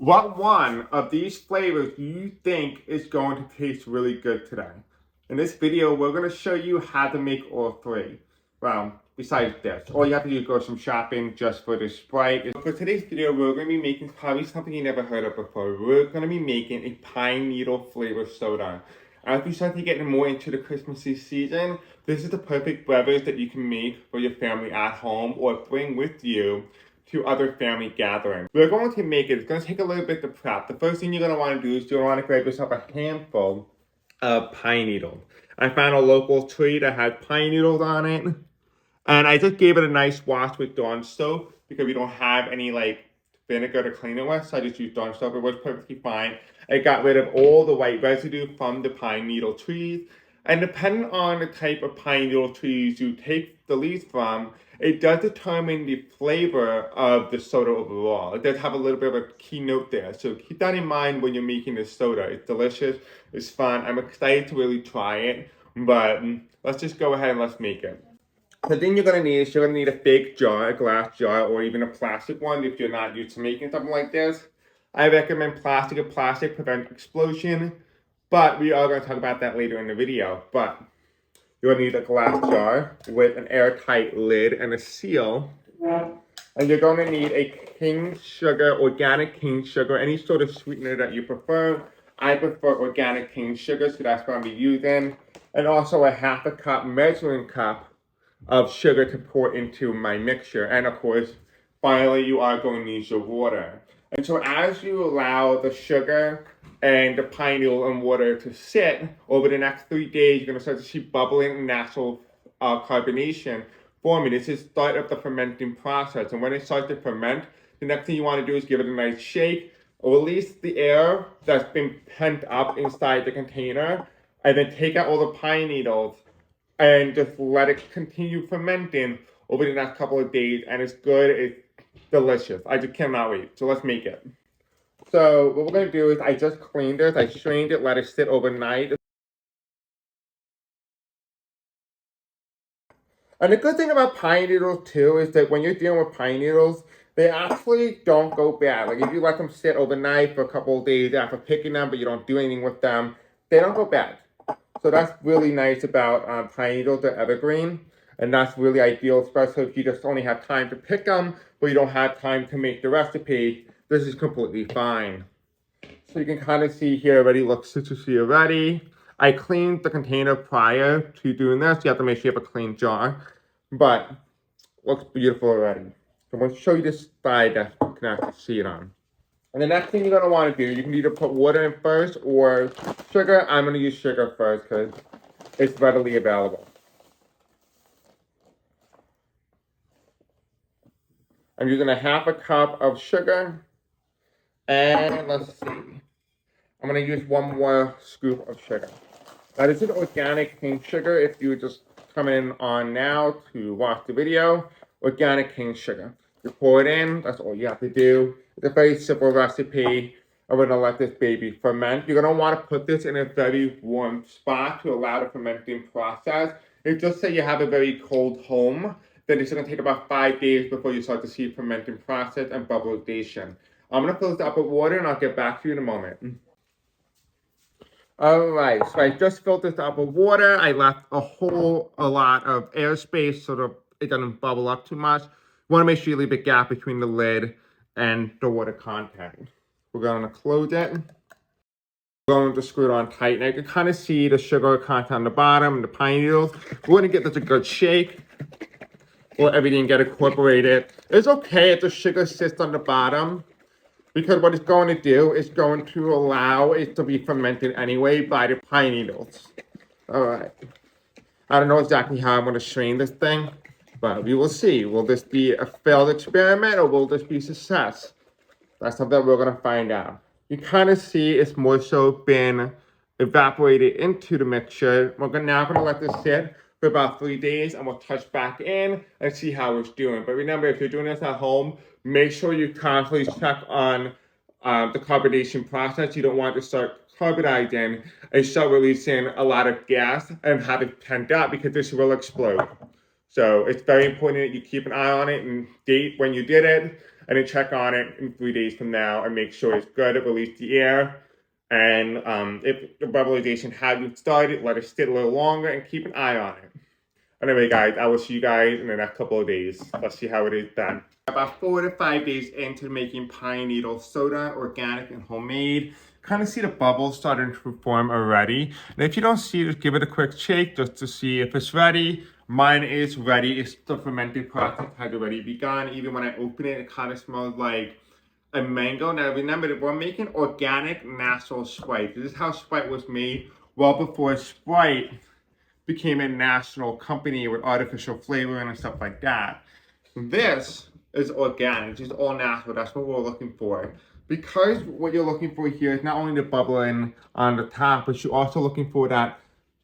What one of these flavors do you think is going to taste really good today? In this video, we're going to show you how to make all three. Well, besides this, all you have to do is go some shopping just for this Sprite. For today's video, we're going to be making probably something you never heard of before. We're going to be making a pine needle flavor soda. As we start to get more into the Christmassy season, this is the perfect beverage that you can make for your family at home or bring with you to other family gatherings. We're going to make it. It's going to take a little bit to prep. The first thing you're going to want to do is you're going to want to grab yourself a handful of pine needles. I found a local tree that had pine needles on it, and I just gave it a nice wash with Dawn soap because we don't have any vinegar to clean it with, so I just used Dawn soap. It was perfectly fine. I got rid of all the white residue from the pine needle trees, and depending on the type of pine needle trees you take the leaves from, it does determine the flavor of the soda overall. It does have a little bit of a key note there, so keep that in mind when you're making this soda. It's delicious, it's fun. I'm excited to really try it, but let's just go ahead and let's make it. The thing you're going to need is you're going to need a big jar, a glass jar, or even a plastic one if you're not used to making something like this. I recommend plastic. If plastic prevents explosion, but we are going to talk about that later in the video. But you're going to need a glass jar with an airtight lid and a seal. And you're going to need a cane sugar, organic cane sugar, any sort of sweetener that you prefer. I prefer organic cane sugar, so that's what I'm going to be using. And also a half a cup measuring cup of sugar to pour into my mixture. And of course, finally, you are going to use your water. And so as you allow the sugar and the pine needle and water to sit over the next 3 days, you're going to start to see bubbling natural carbonation forming. This is start of the fermenting process. And when it starts to ferment, the next thing you want to do is give it a nice shake, release the air that's been pent up inside the container, and then take out all the pine needles and just let it continue fermenting over the next couple of days. And it's good, it's delicious. I just cannot wait. So let's make it. So what we're going to do is I just cleaned it, I strained it, let it sit overnight. And the good thing about pine needles too is that when you're dealing with pine needles, they actually don't go bad. Like if you let them sit overnight for a couple of days after picking them, but you don't do anything with them, they don't go bad. So that's really nice about pine needles. They're evergreen, and that's really ideal, especially if you just only have time to pick them, but you don't have time to make the recipe. This is completely fine. So you can kind of see here already, looks citrusy already. I cleaned the container prior to doing this. You have to make sure you have a clean jar, but looks beautiful already. So I'm going to show you this side that you can actually see it on. And the next thing you're going to want to do, you can either put water in first or sugar. I'm going to use sugar first because it's readily available. I'm using a half a cup of sugar. And let's see. I'm going to use one more scoop of sugar. Now this is organic cane sugar. If you just come in on now to watch the video, organic cane sugar. You pour it in, that's all you have to do. It's a very simple recipe. I'm going to let this baby ferment. You're going to want to put this in a very warm spot to allow the fermenting process. If just say you have a very cold home, then it's going to take about 5 days before you start to see fermenting process and bubbleization. I'm going to fill this up with water and I'll get back to you in a moment. Alright, so I just filled this up with water. I left a lot of airspace so that it doesn't bubble up too much. You want to make sure you leave a gap between the lid and the water content. We're going to close it. We're going to screw it on tight. Now you can kind of see the sugar content on the bottom and the pine needles. We're going to give this a good shake. Let everything get incorporated. It's okay if the sugar sits on the bottom, because what it's going to do is going to allow it to be fermented anyway by the pine needles. Alright. I don't know exactly how I'm going to strain this thing, but we will see. Will this be a failed experiment or will this be a success? That's something we're going to find out. You kind of see it's more so been evaporated into the mixture. We're now going to let this sit for about 3 days and we'll touch back in and see how it's doing. But remember, if you're doing this at home, make sure you constantly check on the carbonation process. You don't want to start carbonizing and start releasing a lot of gas and have it pent up because this will explode. So it's very important that you keep an eye on it and date when you did it and then check on it in 3 days from now and make sure it's good. Release the air. And if the bubbleization hasn't started, let it sit a little longer and keep an eye on it. Anyway, guys, I will see you guys in the next couple of days. Let's see how it is then. About 4 to 5 days into making pine needle soda, organic and homemade. Kind of see the bubbles starting to form already. And if you don't see it, just give it a quick shake just to see if it's ready. Mine is ready. It's the fermenting process has already begun. Even when I open it, it kind of smells like a mango. Now remember that we're making organic natural Sprite. This is how Sprite was made well before Sprite became a national company with artificial flavoring and stuff like that. This is organic, it's all natural. That's what we're looking for. Because what you're looking for here is not only the bubbling on the top, but you're also looking for that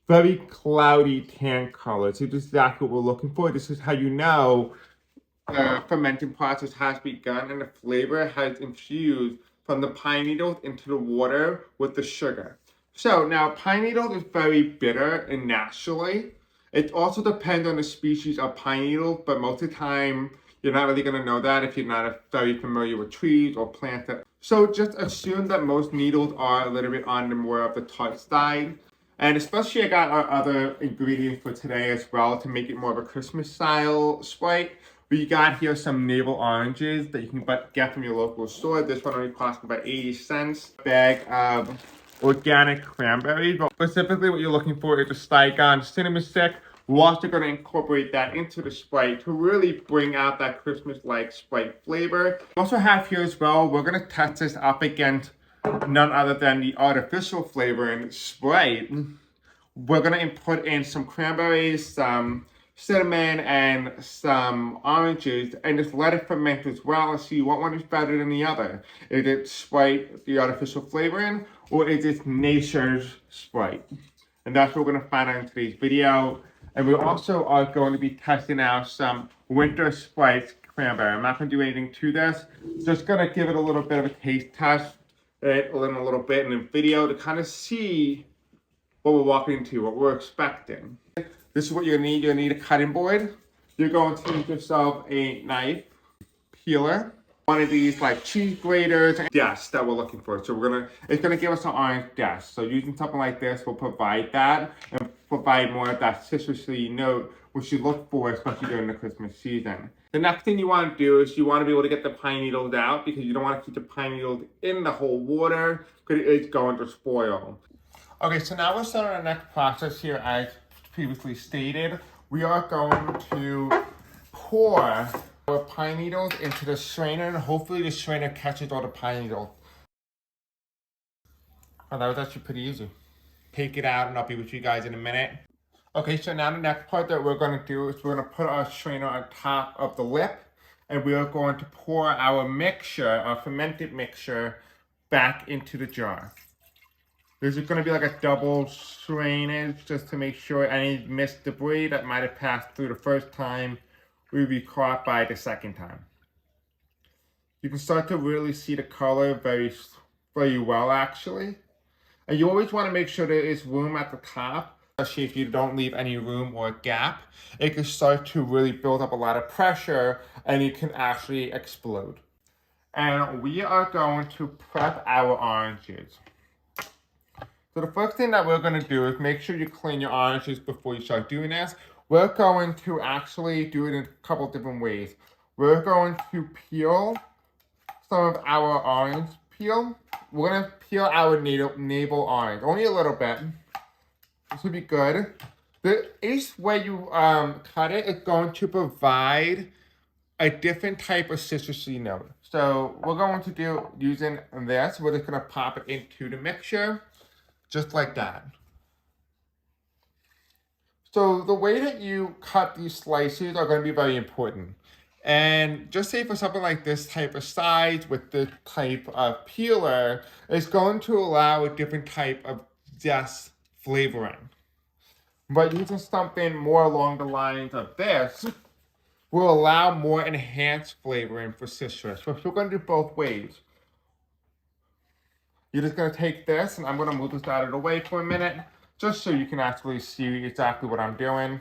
very cloudy tan color. So this is exactly what we're looking for. This is how you know the fermenting process has begun and the flavor has infused from the pine needles into the water with the sugar. So now pine needle is very bitter and naturally. It also depends on the species of pine needle, but most of the time you're not really going to know that if you're not very familiar with trees or plants. So just assume that most needles are a little bit on the more of the tart side. And especially I got our other ingredients for today as well to make it more of a Christmas style Sprite. We got here some Navel oranges that you can get from your local store. This one only cost about 80 cents. A bag of organic cranberries. But specifically what you're looking for is a Saigon cinnamon stick. We're also going to incorporate that into the Sprite to really bring out that Christmas-like Sprite flavor. We also have here as well, we're going to test this up against none other than the artificial flavoring Sprite. We're going to put in some cranberries, some cinnamon, and some oranges, and just let it ferment as well and see what one is better than the other. Is it Sprite, the artificial flavoring, or is it nature's Sprite? And that's what we're going to find out in today's video. And we also are going to be testing out some winter Sprite cranberry. I'm not going to do anything to this. Just going to give it a little bit of a taste test in a little bit in the video to kind of see what we're walking into, what we're expecting. This is what you're going to need. You're going to need a cutting board. You're going to need yourself a knife, peeler, one of these like cheese graters, and desk that we're looking for. So it's gonna give us an orange desk. So using something like this will provide that and provide more of that citrusy note which you look for, especially during the Christmas season. The next thing you want to do is you want to be able to get the pine needles out because you don't want to keep the pine needles in the whole water because it's going to spoil. Okay, so now we're starting our next process here as previously stated. We are going to pour our pine needles into the strainer, and hopefully the strainer catches all the pine needles. Oh, that was actually pretty easy. Take it out and I'll be with you guys in a minute. Okay, so now the next part that we're going to do is we're going to put our strainer on top of the lip, and we are going to pour our mixture, our fermented mixture, back into the jar. This is going to be like a double strainage just to make sure any missed debris that might have passed through the first time will be caught by the second time. You can start to really see the color very well actually. And you always want to make sure there is room at the top, especially if you don't leave any room or gap. It can start to really build up a lot of pressure and it can actually explode. And we are going to prep our oranges. So the first thing that we're going to do is make sure you clean your oranges before you start doing this. We're going to actually do it in a couple different ways. We're going to peel some of our orange peel. We're going to peel our navel orange, only a little bit. This would be good. Each way you cut it is going to provide a different type of citrusy note. So we're going to do using this. We're just going to pop it into the mixture. Just like that. So the way that you cut these slices are going to be very important. And just say for something like this type of size with this type of peeler, it's going to allow a different type of zest flavoring. But using something more along the lines of this will allow more enhanced flavoring for citrus. So we're going to do both ways. You're just going to take this, and I'm going to move this out of the way for a minute, just so you can actually see exactly what I'm doing.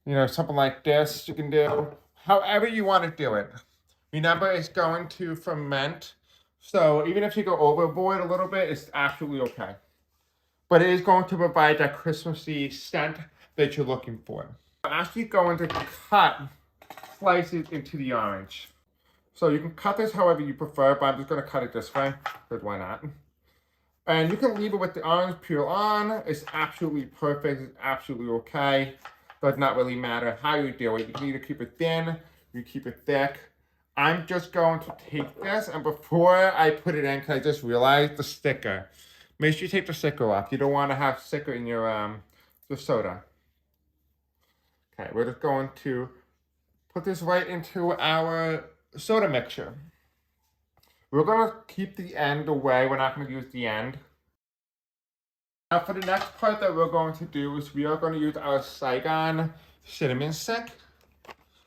You know, something like this you can do. However you want to do it. Remember, it's going to ferment. So even if you go overboard a little bit, it's absolutely okay. But it is going to provide that Christmassy scent that you're looking for. I'm actually going to cut slices into the orange. So you can cut this however you prefer, but I'm just going to cut it this way, because why not? And you can leave it with the orange peel on. It's absolutely perfect. It's absolutely okay. Does not really matter how you do it. You can either keep it thin, you keep it thick. I'm just going to take this, and before I put it in, because I just realized the sticker. Make sure you take the sticker off. You don't want to have sticker in your soda. Okay, we're just going to put this right into our soda mixture. We're going to keep the end away. We're not going to use the end. Now for the next part that we're going to do is we are going to use our Saigon cinnamon stick.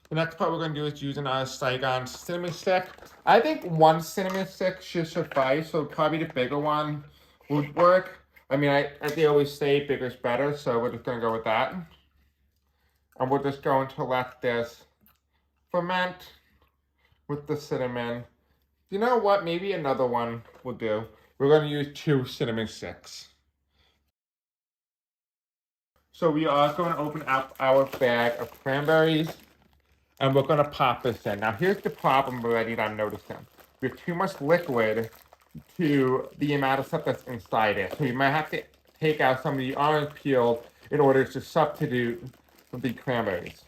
The next part we're going to do is using our Saigon cinnamon stick. I think one cinnamon stick should suffice, so probably the bigger one would work. I mean, as they always say, bigger is better, so we're just going to go with that. And we're just going to let this ferment with the cinnamon. You know what? Maybe another one will do. We're going to use 2 cinnamon sticks. So we are going to open up our bag of cranberries, and we're going to pop this in. Now here's the problem already that I'm noticing. We have too much liquid to the amount of stuff that's inside it. So you might have to take out some of the orange peel in order to substitute the cranberries.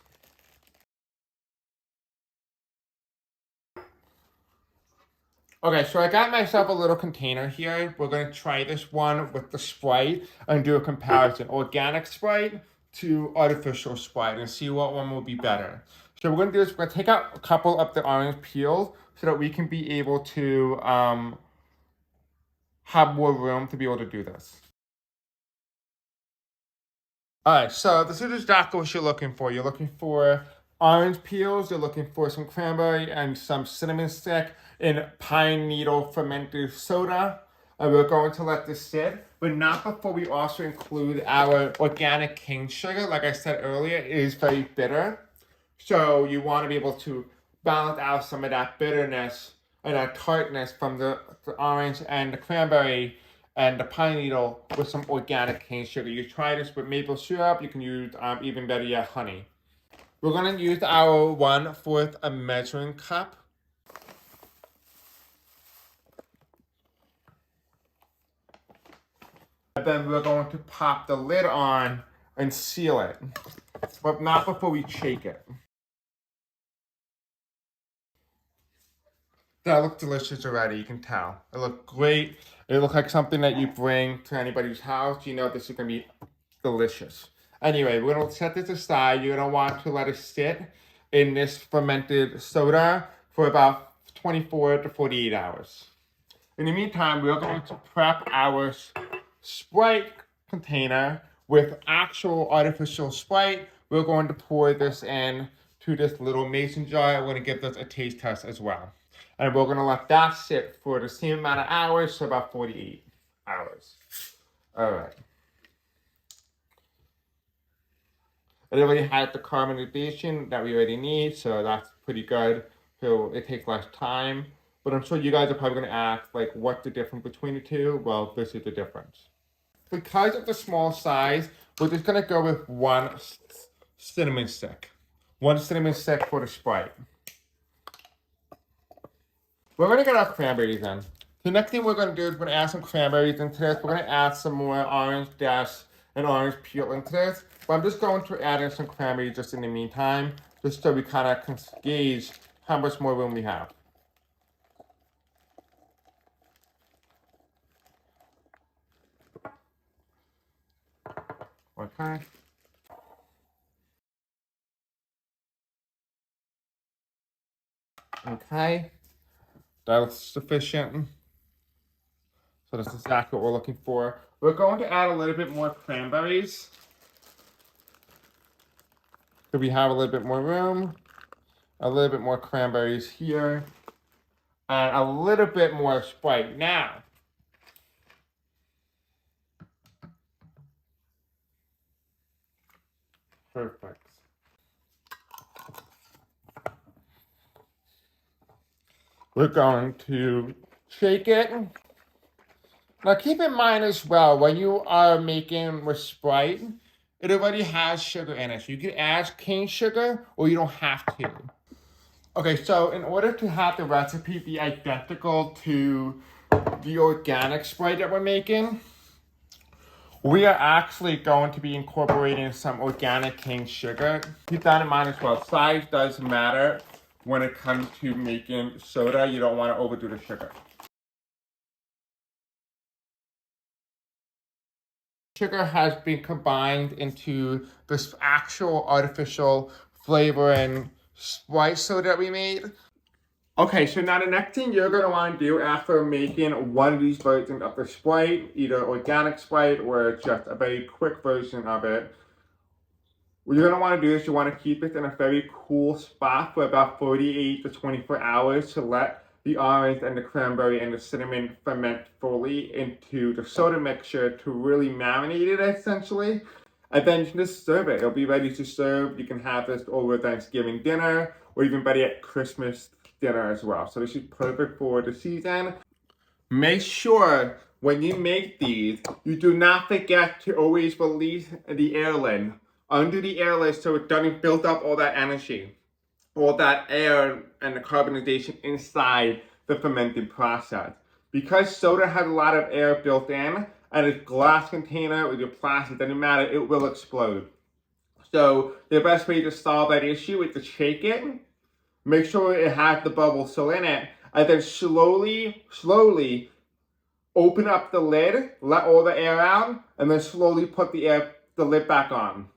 Okay, so I got myself a little container here. We're going to try this one with the Sprite and do a comparison. Organic Sprite to artificial Sprite and see what one will be better. So we're going to do this. We're going to take out a couple of the orange peels so that we can be able to have more room to be able to do this. Alright, so this is exactly what you're looking for. You're looking for orange peels, you're looking for some cranberry and some cinnamon stick in pine needle fermented soda. And we're going to let this sit, but not before we also include our organic cane sugar. Like I said earlier, it is very bitter. So you want to be able to balance out some of that bitterness and that tartness from the orange and the cranberry and the pine needle with some organic cane sugar. You try this with maple syrup. You can use, even better yet, honey. We're going to use our 1/4 a measuring cup. And then we're going to pop the lid on and seal it, but not before we shake it. That looks delicious already, you can tell. It looked great. It looked like something that you bring to anybody's house. You know this is going to be delicious. Anyway, we're going to set this aside. You're going to want to let it sit in this fermented soda for about 24 to 48 hours. In the meantime, we're going to prep our Sprite container with actual artificial Sprite. We're going to pour this in to this little mason jar. We're going to give this a taste test as well. And we're going to let that sit for the same amount of hours, so about 48 hours. All right. It already has the carbonation that we already need, so that's pretty good. So it takes less time. But I'm sure you guys are probably going to ask, like, what's the difference between the two? Well, this is the difference. Because of the small size, we're just going to go with 1 cinnamon stick. 1 cinnamon stick for the Sprite. We're going to get our cranberries in. The next thing we're going to do is we're going to add some cranberries into this. We're going to add some more orange dash and orange peel into this. But I'm just going to add in some cranberries just in the meantime, just so we kind of can gauge how much more room we have. Okay. Okay. That's sufficient. So that's exactly what we're looking for. We're going to add a little bit more cranberries. So we have a little bit more room. A little bit more cranberries here. And a little bit more Sprite. Now, perfect. We're going to shake it. Now keep in mind as well, when you are making with Sprite, it already has sugar in it. So you can add cane sugar or you don't have to. Okay, so in order to have the recipe be identical to the organic Sprite that we're making, we are actually going to be incorporating some organic cane sugar. Keep that in mind as well. Size does matter when it comes to making soda. You don't want to overdo the sugar. Sugar has been combined into this actual artificial flavor and Sprite soda that we made. Okay, so now the next thing you're going to want to do after making one of these versions of the Sprite, either organic Sprite or just a very quick version of it, what you're going to want to do is you want to keep it in a very cool spot for about 48 to 24 hours to let the orange and the cranberry and the cinnamon ferment fully into the soda mixture to really marinate it essentially. And then you can just serve it. It'll be ready to serve. You can have this over Thanksgiving dinner or even better yet, Christmas dinner as well. So this is perfect for the season. Make sure when you make these, you do not forget to always release the air lid under the air lid so it doesn't build up all that energy, all that air and the carbonization inside the fermenting process. Because soda has a lot of air built in and a glass container or your plastic, doesn't matter, it will explode. So the best way to solve that issue is to shake it, make sure it has the bubbles still in it, and then slowly open up the lid, let all the air out, and then slowly put the lid back on.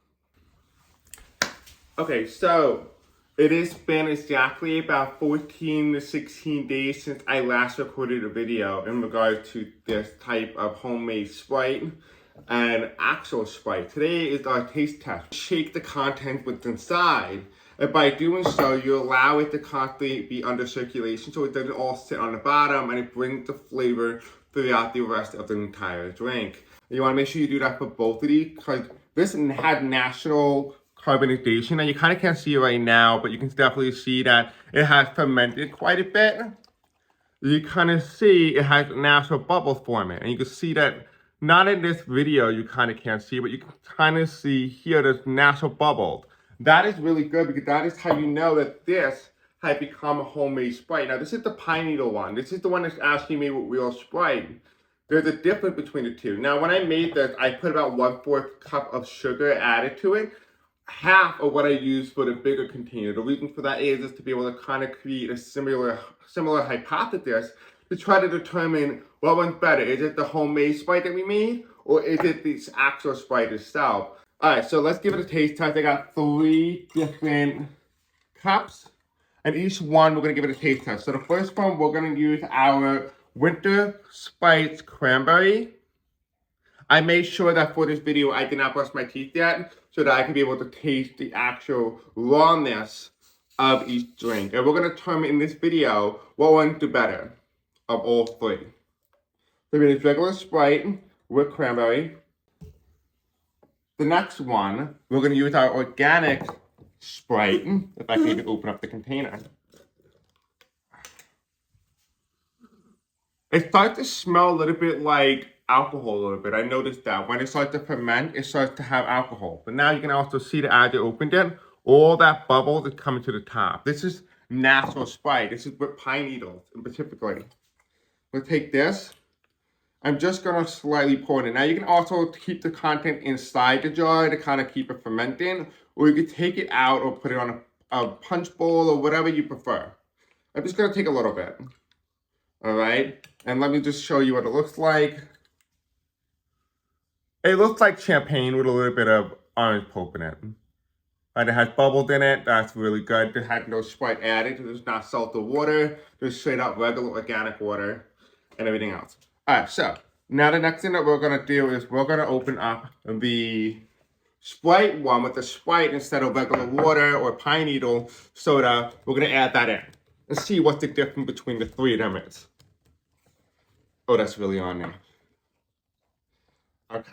Okay, so it has been exactly about 14 to 16 days since I last recorded a video in regard to this type of homemade Sprite and actual Sprite. Today is our taste test. Shake the content what's inside, and by doing so, you allow it to constantly be under circulation so it doesn't all sit on the bottom and it brings the flavor throughout the rest of the entire drink. And you want to make sure you do that for both of these because this had natural carbonization, and you kind of can't see it right now, but you can definitely see that it has fermented quite a bit. You kind of see it has natural bubbles forming, and you can see that not in this video you kind of can't see, but you can kind of see here there's natural bubbles. That is really good because that is how you know that this has become a homemade Sprite. Now this is the pine needle one. This is the one that's actually made with real Sprite. There's a difference between the two. Now when I made this, I put about 1/4 cup of sugar added to it. Half of what I use for the bigger container. The reason for that is to be able to kind of create a similar hypothesis to try to determine what one's better. Is it the homemade Sprite that we made, or is it the actual Sprite itself? All right, so let's give it a taste test. I got 3 different cups, and each one we're gonna give it a taste test. So the first one, we're gonna use our Winter Spice Cranberry. I made sure that for this video, I did not brush my teeth yet, so that I can be able to taste the actual rawness of each drink. And we're going to determine in this video what one do better of all 3. So we have regular Sprite with cranberry. The next one, we're going to use our organic Sprite, if I can even open up the container. It starts to smell a little bit like alcohol a little bit. I noticed that when it starts to ferment, it starts to have alcohol. But now you can also see that as you opened it, all that bubble is coming to the top. This is natural Sprite. This is with pine needles specifically. We'll take this. I'm just gonna slightly pour it in. Now you can also keep the content inside the jar to kind of keep it fermenting, or you could take it out or put it on a punch bowl or whatever you prefer. I'm just gonna take a little bit. All right, and let me just show you what it looks like. It looks like champagne with a little bit of orange pulp in it. And it has bubbles in it. That's really good. It has no Sprite added. There's not salt or water. There's straight up regular organic water and everything else. All right, so now the next thing that we're going to do is we're going to open up the Sprite one with the Sprite instead of regular water or pine needle soda. We're going to add that in and see what the difference between the 3 of them is. Oh, that's really on there. Okay.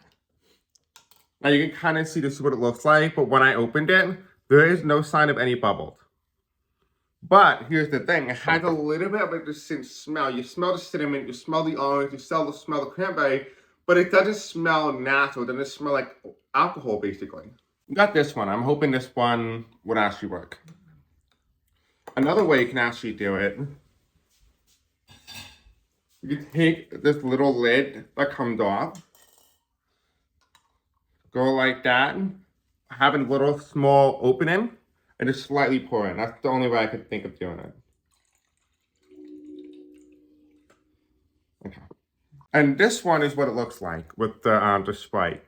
Now you can kind of see this is what it looks like, but when I opened it, there is no sign of any bubbles. But here's the thing, it has a little bit of a distinct smell. You smell the cinnamon, you smell the orange, you smell the cranberry, but it doesn't smell natural. It doesn't smell like alcohol, basically. Got this one. I'm hoping this one would actually work. Another way you can actually do it, you can take this little lid that comes off, go like that, have a little small opening, and just slightly pour in. That's the only way I could think of doing it. Okay. And this one is what it looks like with the Sprite.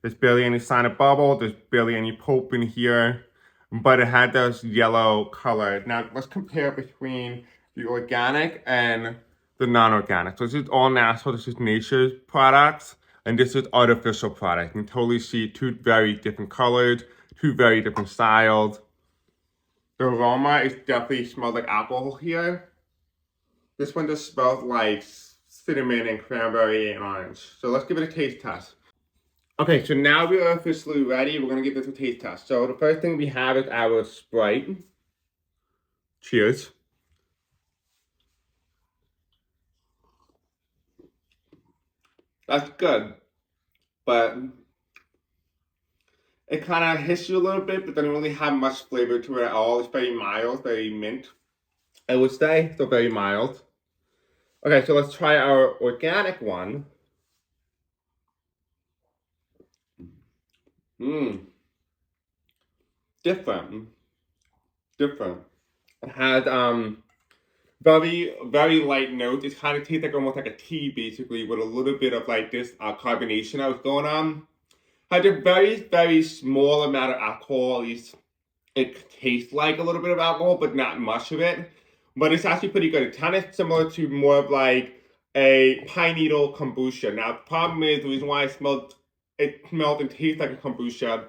There's barely any sign of bubble, there's barely any pulp in here, but it had this yellow color. Now let's compare between the organic and the non-organic. So this is all natural, this is nature's products, and this is artificial product. You can totally see two very different colors, two very different styles. The aroma is definitely smells like alcohol here. This one just smells like cinnamon and cranberry and orange. So let's give it a taste test. Okay, so now we are officially ready. We're gonna give this a taste test. So the first thing we have is our Sprite. Cheers. That's good, but it kind of hits you a little bit, but doesn't really have much flavor to it at all. It's very mild, very mint, I would say. So very mild. Okay, so let's try our organic one. Different. Different. It has very light notes. It kind of tastes like almost like a tea basically with a little bit of like this carbonation that was going on. Had a very small amount of alcohol, at least it tastes like a little bit of alcohol, but not much of it. But it's actually pretty good. It's kind of similar to more of like a pine needle kombucha. Now the problem is the reason why it smelled and tastes like a kombucha,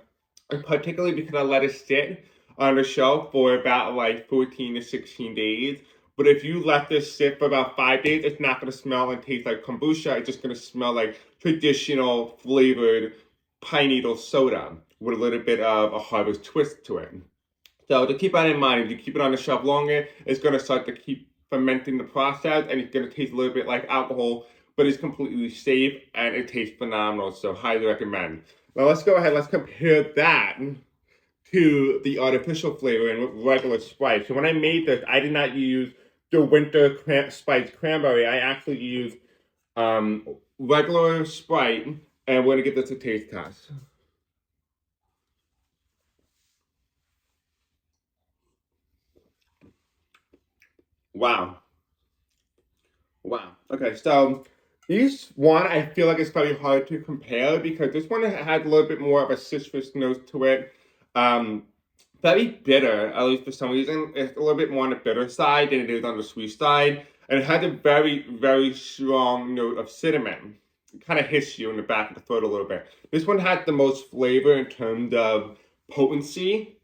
and particularly because I let it sit on the shelf for about like 14 to 16 days. But if you let this sit for about 5 days, it's not going to smell and taste like kombucha. It's just going to smell like traditional flavored pine needle soda with a little bit of a harvest twist to it. So to keep that in mind, if you keep it on the shelf longer, it's going to start to keep fermenting the process and it's going to taste a little bit like alcohol, but it's completely safe and it tastes phenomenal. So highly recommend. Now let's go ahead, let's compare that to the artificial flavor and regular Sprite. So when I made this, I did not use the winter spice cranberry. I actually used regular Sprite, and we're going to give this a taste test. Wow. Okay, so each one I feel like it's very hard to compare because this one had a little bit more of a citrus note to it. Very bitter, at least for some reason. It's a little bit more on the bitter side than it is on the sweet side. And it had a very strong note of cinnamon. It kind of hits you in the back of the throat a little bit. This one had the most flavor in terms of potency,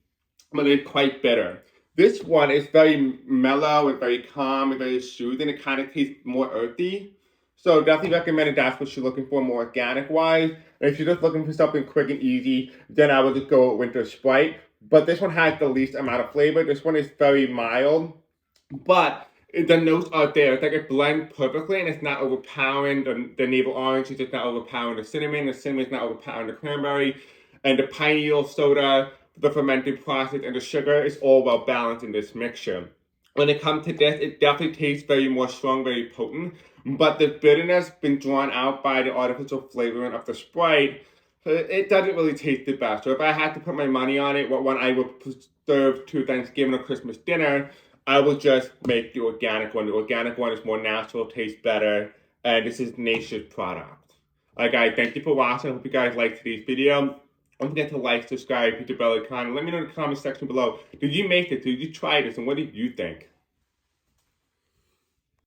but it's quite bitter. This one is very mellow and very calm and very soothing. It kind of tastes more earthy. So definitely recommend it. That's what you're looking for, more organic wise. And if you're just looking for something quick and easy, then I would just go with Winter Sprite. But this one has the least amount of flavor. This one is very mild, but the notes are there. It's like it blends perfectly and it's not overpowering. The navel orange is just not overpowering the cinnamon. The cinnamon is not overpowering the cranberry. And the pine needle soda, the fermenting process, and the sugar is all well balanced in this mixture. When it comes to this, it definitely tastes very more strong, very potent. But the bitterness been drawn out by the artificial flavoring of the Sprite, it doesn't really taste the best. So if I had to put my money on it, what one I would serve to Thanksgiving or Christmas dinner, I would just make the organic one. The organic one is more natural, tastes better, and this is nature's product. Alright guys, thank you for watching. I hope you guys liked today's video. Don't forget to like, subscribe, hit the bell icon, and let me know in the comment section below. Did you make it? Did you try this? And what did you think?